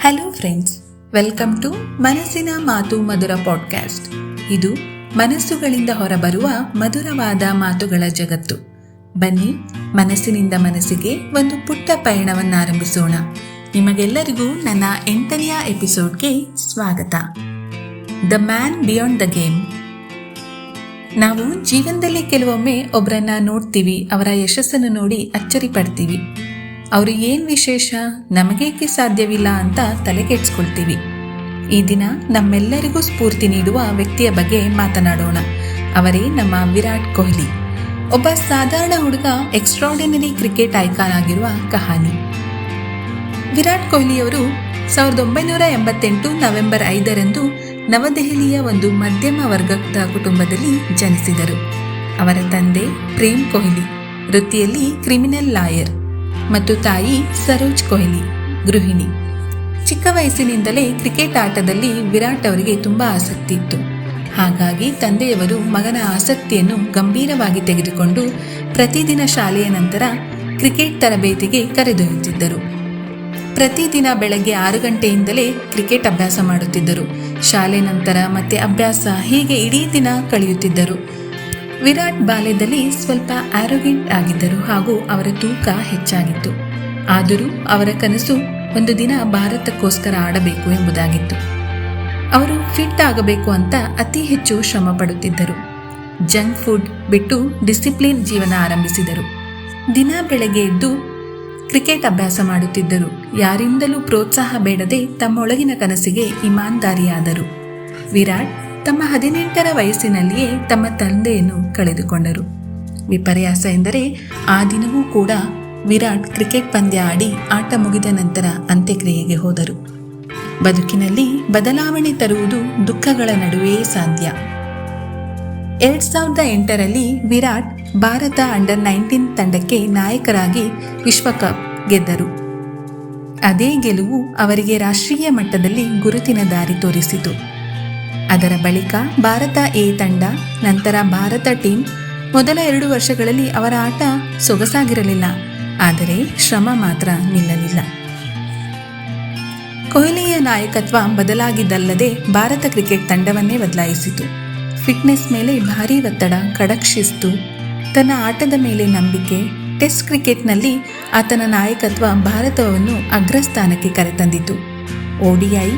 Hello friends, welcome to ಮನಸ್ಸಿನ ಮಾತು ಮಧುರ podcast. ಇದು ಮನಸ್ಸುಗಳಿಂದ ಹೊರಬರುವ ಮಧುರವಾದ ಮಾತುಗಳ ಜಗತ್ತು. ಬನ್ನಿ, ಮನಸ್ಸಿನಿಂದ ಮನಸ್ಸಿಗೆ ಒಂದು ಪುಟ್ಟ ಪಯಣವನ್ನಾರಂಭಿಸೋಣ. ನಿಮಗೆಲ್ಲರಿಗೂ ನನ್ನ 8ನೇ ಎಪಿಸೋಡ್ಗೆ ಸ್ವಾಗತ. The man beyond the game. ನಾವು ಜೀವನದಲ್ಲಿ ಕೆಲವೊಮ್ಮೆ ಒಬ್ಬರನ್ನ ನೋಡ್ತೀವಿ, ಅವರ ಯಶಸ್ಸನ್ನು ನೋಡಿ ಅಚ್ಚರಿ ಪಡ್ತೀವಿ. ಅವರು ಏನ್ ವಿಶೇಷ, ನಮಗೇಕೆ ಸಾಧ್ಯವಿಲ್ಲ ಅಂತ ತಲೆ ಕೆಡ್ಸ್ಕೊಳ್ತೀವಿ. ಈ ದಿನ ನಮ್ಮೆಲ್ಲರಿಗೂ ಸ್ಫೂರ್ತಿ ನೀಡುವ ವ್ಯಕ್ತಿಯ ಬಗ್ಗೆ ಮಾತನಾಡೋಣ. ಅವರೇ ನಮ್ಮ ವಿರಾಟ್ ಕೊಹ್ಲಿ. ಒಬ್ಬ ಸಾಧಾರಣ ಹುಡುಗ ಎಕ್ಸ್ಟ್ರಾರ್ಡಿನರಿ ಕ್ರಿಕೆಟ್ ಐಕಾನ್ ಆಗಿರುವ ಕಹಾನಿ. ವಿರಾಟ್ ಕೊಹ್ಲಿಯವರು 1988 ನವೆಂಬರ್ 5 ನವದೆಹಲಿಯ ಒಂದು ಮಧ್ಯಮ ವರ್ಗದ ಕುಟುಂಬದಲ್ಲಿ ಜನಿಸಿದರು. ಅವರ ತಂದೆ ಪ್ರೇಮ್ ಕೊಹ್ಲಿ, ವೃತ್ತಿಯಲ್ಲಿ ಕ್ರಿಮಿನಲ್ ಲಾಯರ್, ಮತ್ತು ತಾಯಿ ಸರೋಜ್ ಕೊಹ್ಲಿ, ಗೃಹಿಣಿ. ಚಿಕ್ಕ ವಯಸ್ಸಿನಿಂದಲೇ ಕ್ರಿಕೆಟ್ ಆಟದಲ್ಲಿ ವಿರಾಟ್ ಅವರಿಗೆ ತುಂಬಾ ಆಸಕ್ತಿ ಇತ್ತು. ಹಾಗಾಗಿ ತಂದೆಯವರು ಮಗನ ಆಸಕ್ತಿಯನ್ನು ಗಂಭೀರವಾಗಿ ತೆಗೆದುಕೊಂಡು ಪ್ರತಿದಿನ ಶಾಲೆಯ ನಂತರ ಕ್ರಿಕೆಟ್ ತರಬೇತಿಗೆ ಕರೆದೊಯ್ಯುತ್ತಿದ್ದರು. ಪ್ರತಿದಿನ ಬೆಳಗ್ಗೆ 6 ಗಂಟೆಯಿಂದಲೇ ಕ್ರಿಕೆಟ್ ಅಭ್ಯಾಸ ಮಾಡುತ್ತಿದ್ದರು. ಶಾಲೆ ನಂತರ ಮತ್ತೆ ಅಭ್ಯಾಸ, ಹೀಗೆ ಇಡೀ ದಿನ ಕಳೆಯುತ್ತಿದ್ದರು. ವಿರಾಟ್ ಬಾಲ್ಯದಲ್ಲಿ ಸ್ವಲ್ಪ ಆರೋಗ್ಯಂಟ್ ಆಗಿದ್ದರು ಹಾಗೂ ಅವರ ತೂಕ ಹೆಚ್ಚಾಗಿತ್ತು. ಆದರೂ ಅವರ ಕನಸು ಒಂದು ದಿನ ಭಾರತಕ್ಕೋಸ್ಕರ ಆಡಬೇಕು ಎಂಬುದಾಗಿತ್ತು. ಅವರು ಫಿಟ್ ಆಗಬೇಕು ಅಂತ ಅತಿ ಹೆಚ್ಚು ಶ್ರಮ ಪಡುತ್ತಿದ್ದರು. ಜಂಕ್ ಫುಡ್ ಬಿಟ್ಟು ಡಿಸಿಪ್ಲಿನ್ ಜೀವನ ಆರಂಭಿಸಿದರು. ದಿನ ಬೆಳಗ್ಗೆ ಎದ್ದು ಕ್ರಿಕೆಟ್ ಅಭ್ಯಾಸ ಮಾಡುತ್ತಿದ್ದರು. ಯಾರಿಂದಲೂ ಪ್ರೋತ್ಸಾಹ ಬೇಡದೆ ತಮ್ಮೊಳಗಿನ ಕನಸಿಗೆ ಇಮಾನ್ದಾರಿಯಾದರು. ವಿರಾಟ್ ತಮ್ಮ 18ರ ವಯಸ್ಸಿನಲ್ಲಿಯೇ ತಮ್ಮ ತಂದೆಯನ್ನು ಕಳೆದುಕೊಂಡರು. ವಿಪರ್ಯಾಸ ಎಂದರೆ ಆ ದಿನವೂ ಕೂಡ ವಿರಾಟ್ ಕ್ರಿಕೆಟ್ ಪಂದ್ಯ ಆಡಿ ಆಟ ಮುಗಿದ ನಂತರ ಅಂತ್ಯಕ್ರಿಯೆಗೆ ಹೋದರು. ಬದುಕಿನಲ್ಲಿ ಬದಲಾವಣೆ ತರುವುದು ದುಃಖಗಳ ನಡುವೆಯೇ ಸಾಧ್ಯ. 2008ರಲ್ಲಿ ವಿರಾಟ್ ಭಾರತ ಅಂಡರ್ 19 ತಂಡಕ್ಕೆ ನಾಯಕರಾಗಿ ವಿಶ್ವಕಪ್ ಗೆದ್ದರು. ಅದೇ ಗೆಲುವು ಅವರಿಗೆ ರಾಷ್ಟ್ರೀಯ ಮಟ್ಟದಲ್ಲಿ ಗುರುತಿನ ದಾರಿ ತೋರಿಸಿತು. ಅದರ ಬಳಿಕ ಭಾರತ ಎ ತಂಡ, ನಂತರ ಭಾರತ ಟೀಮ್. ಮೊದಲ 2 ವರ್ಷಗಳಲ್ಲಿ ಅವರ ಆಟ ಸೊಗಸಾಗಿರಲಿಲ್ಲ, ಆದರೆ ಶ್ರಮ ಮಾತ್ರ ನಿಲ್ಲಲಿಲ್ಲ. ಕೊಹ್ಲಿಯ ನಾಯಕತ್ವ ಬದಲಾಗಿದ್ದಲ್ಲದೆ ಭಾರತ ಕ್ರಿಕೆಟ್ ತಂಡವನ್ನೇ ಬದಲಾಯಿಸಿತು. ಫಿಟ್ನೆಸ್ ಮೇಲೆ ಭಾರೀ ಒತ್ತಡ, ಖಡಕ್ ಶಿಸ್ತು, ತನ್ನ ಆಟದ ಮೇಲೆ ನಂಬಿಕೆ. ಟೆಸ್ಟ್ ಕ್ರಿಕೆಟ್ನಲ್ಲಿ ಆತನ ನಾಯಕತ್ವ ಭಾರತವನ್ನು ಅಗ್ರಸ್ಥಾನಕ್ಕೆ ಕರೆತಂದಿತು. ODI,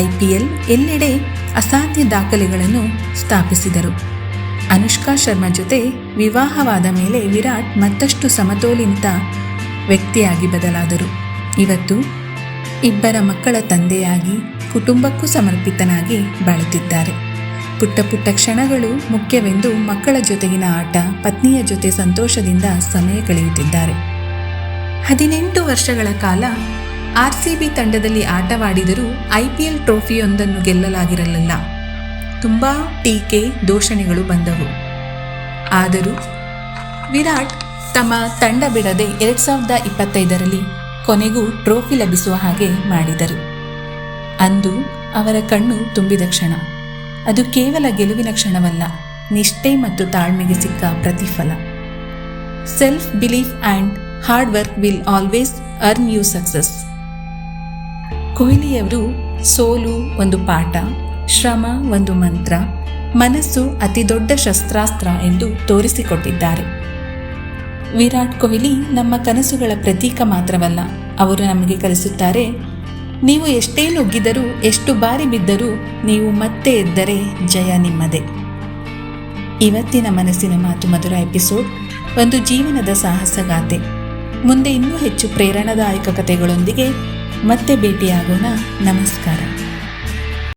IPL ಎಲ್ಲೆಡೆ ಅಸಾಧ್ಯ ದಾಖಲೆಗಳನ್ನು ಸ್ಥಾಪಿಸಿದರು. ಅನುಷ್ಕಾ ಶರ್ಮಾ ಜೊತೆ ವಿವಾಹವಾದ ಮೇಲೆ ವಿರಾಟ್ ಮತ್ತಷ್ಟು ಸಮತೋಲಿತ ವ್ಯಕ್ತಿಯಾಗಿ ಬದಲಾದರು. ಇವತ್ತು ಇಬ್ಬರ ಮಕ್ಕಳ ತಂದೆಯಾಗಿ ಕುಟುಂಬಕ್ಕೂ ಸಮರ್ಪಿತನಾಗಿ ಬಾಳುತ್ತಿದ್ದಾರೆ. ಪುಟ್ಟ ಪುಟ್ಟ ಕ್ಷಣಗಳು ಮುಖ್ಯವೆಂದು ಮಕ್ಕಳ ಜೊತೆಗಿನ ಆಟ, ಪತ್ನಿಯ ಜೊತೆ ಸಂತೋಷದಿಂದ ಸಮಯ ಕಳೆಯುತ್ತಿದ್ದಾರೆ. 18 ವರ್ಷಗಳ ಕಾಲ RCB ತಂಡದಲ್ಲಿ ಆಟವಾಡಿದರೂ IPL ಟ್ರೋಫಿಯೊಂದನ್ನು ಗೆಲ್ಲಲಾಗಿರಲಿಲ್ಲ. ತುಂಬ ಟೀಕೆ, ದೂಷಣೆಗಳು ಬಂದವು. ಆದರೂ ವಿರಾಟ್ ತಮ್ಮ ತಂಡ ಬಿಡದೆ 2025ರಲ್ಲಿ ಕೊನೆಗೂ ಟ್ರೋಫಿ ಲಭಿಸುವ ಹಾಗೆ ಮಾಡಿದರು. ಅಂದು ಅವರ ಕಣ್ಣು ತುಂಬಿದ ಕ್ಷಣ. ಅದು ಕೇವಲ ಗೆಲುವಿನ ಕ್ಷಣವಲ್ಲ, ನಿಷ್ಠೆ ಮತ್ತು ತಾಳ್ಮೆಗೆ ಸಿಕ್ಕ ಪ್ರತಿಫಲ. Self belief and hard work will always earn you success. ಕೊಹ್ಲಿಯವರು ಸೋಲು ಒಂದು ಪಾಠ, ಶ್ರಮ ಒಂದು ಮಂತ್ರ, ಮನಸ್ಸು ಅತಿ ದೊಡ್ಡ ಶಸ್ತ್ರಾಸ್ತ್ರ ಎಂದು ತೋರಿಸಿಕೊಟ್ಟಿದ್ದಾರೆ. ವಿರಾಟ್ ಕೊಹ್ಲಿ ನಮ್ಮ ಕನಸುಗಳ ಪ್ರತೀಕ ಮಾತ್ರವಲ್ಲ, ಅವರು ನಮಗೆ ಕಲಿಸುತ್ತಾರೆ, ನೀವು ಎಷ್ಟೇ ನುಗ್ಗಿದರೂ, ಎಷ್ಟು ಬಾರಿ ಬಿದ್ದರೂ ನೀವು ಮತ್ತೆ ಎದ್ದರೆ ಜಯ ನಿಮ್ಮದೇ. ಇವತ್ತಿನ ಮನಸ್ಸಿನ ಮಾತು ಮಧುರ ಎಪಿಸೋಡ್ ಒಂದು ಜೀವನದ ಸಾಹಸಗಾಥೆ. ಮುಂದೆ ಇನ್ನೂ ಹೆಚ್ಚು ಪ್ರೇರಣಾದಾಯಕ ಕಥೆಗಳೊಂದಿಗೆ ಮತ್ತೆ ಭೇಟಿಯಾಗೋಣ. ನಮಸ್ಕಾರ.